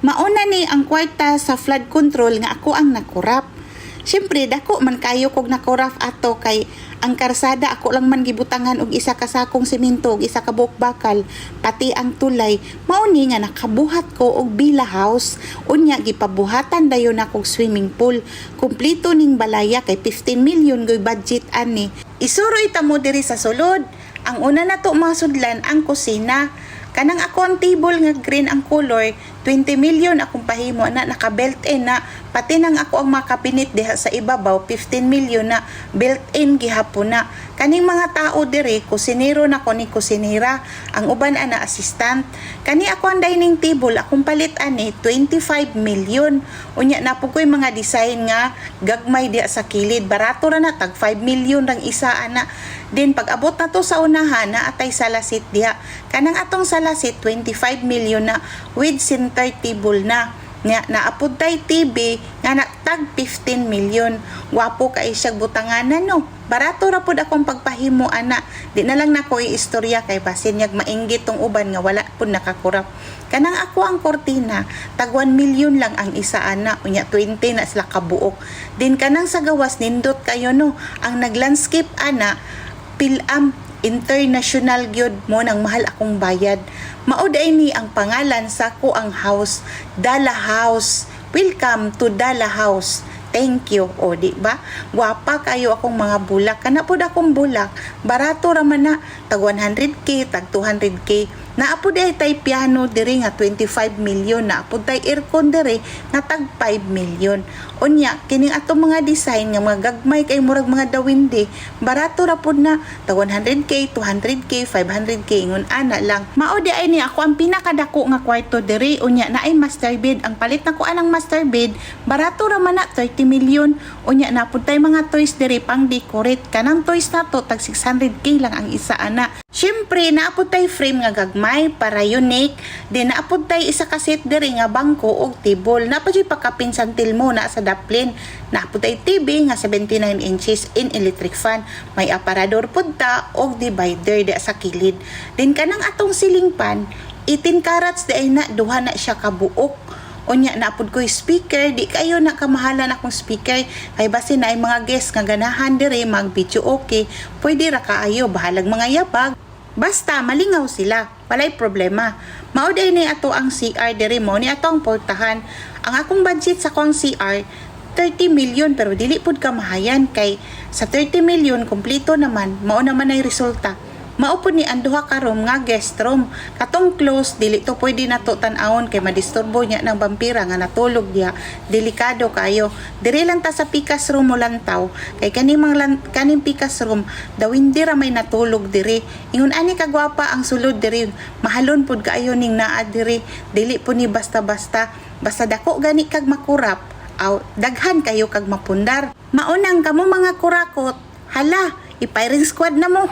Mauna ni ang kwarta sa flood control nga ako ang nakurap. Siyempre, dako man kayo kog nakurap ato kay ang karsada ako lang man gibutangan og isa ka sakong semento og isa ka buok bakal pati ang tulay. Mauni nga nakabuhat ko og villa house. Unya gipabuhatan dayon akong swimming pool. Kumpleto ning balaya kay 15 million goy budget ani. Isuroy ta mo diri sa sulod. Ang una nato masudlan ang kusina. Kanang ako ang table nga green ang color, 20 million akong pahimo na naka-built-in na, pati nang ako ang makapinit diha sa ibabaw, 15 million na built-in gihapon na. Kaning mga tao diri, kusinero na ko ni kusinera, ang uban ana assistant. Kani ako ang dining table, akong palit ani 25 million. Unya na po ko'y mga design nga gagmay diha sa kilid, barato ra na tag 5 million rang isa ana. Din pag abot na to sa unahan na atay salasit diha. Kanang atong salasit 25 million na with center table na. Nga naapod tay TV nga tag 15 million. Wapo kay siya butanganan no. Barato ra pud akong pagpahimo ana. Di na lang nako iistorya kay basin yag mainggit tong uban nga wala pud nakakurap. Kanang ako ang kortina tag 1 million lang ang isa ana. Unya 20 na sila kabuok. Din kanang sa gawas nindot kayo no. Ang naglandscape ana Pilam International gyud mo nang mahal akong bayad. Mauday ni ang pangalan sa ko ang house, Dala House. Welcome to Dala House. Thank you. O di ba? Wapa kayo akong mga bulak. Kana pud akong bulak. Barato ra man na tag 100k, tag 200k. Naapod ay tay piano diri nga 25 million, naapod tay aircon diri nga tag 5 million. Unya kining ato mga design nga mga gagmay kay murag mga dawindi, barato ra pud na tag 100k, 200k, 500k ingon ana lang. Mao di ay ni ako ang pinakadako nga kwarto diri. Unya na ay master bed. Ang palit nako anang master bed, barato ra man na 30 million. Unya naapod tay mga toys diri pang decorate. Kanang toys nato tag 600k lang ang isa ana. Syempre naapod tay frame nga gagmay para unique. Din naapod tay isa ka set diri nga bangko og table. Napad pakapinsantil mo na sa daplin. Naapod tay TV nga 79 inches in electric fan. May aparador pud ta og divider di sa kilid. Din kanang atong ceiling fan 18 carats di ay na duha na siya kabuok. Unya naapod ko speaker, di kayo na kamahalan akong speaker. Kay basi na ay mga guest nga ganahan diri mag video okay. Pwede ra kaayo bahalag mga yabag. Basta malingaw sila, walay problema. Mauday ni ato ang CR diri mo ni ato ang portahan. Ang akong budget sa kong CR 30 million pero dili pud kamahayan kay sa 30 million kompleto naman mao naman ay resulta. Maupod ni ang duha ka room nga guest room. Katong close dili to pwede nato tan-awon kay madisturbo niya ng vampira nga natulog diha. Delikado kayo. Diri lang ta sa pikas room mo lantaw kay kaning pikas room daw hindi ra may natulog diri. Ingon ani kagwapa ang sulod diri. Mahalon pud kaayo ning naa diri. Dili po ni basta-basta. Basta dako gani kag makurap. Aw daghan kayo kag mapundar. Maunang kamo mga kurakot. Hala, ipiring squad na mo.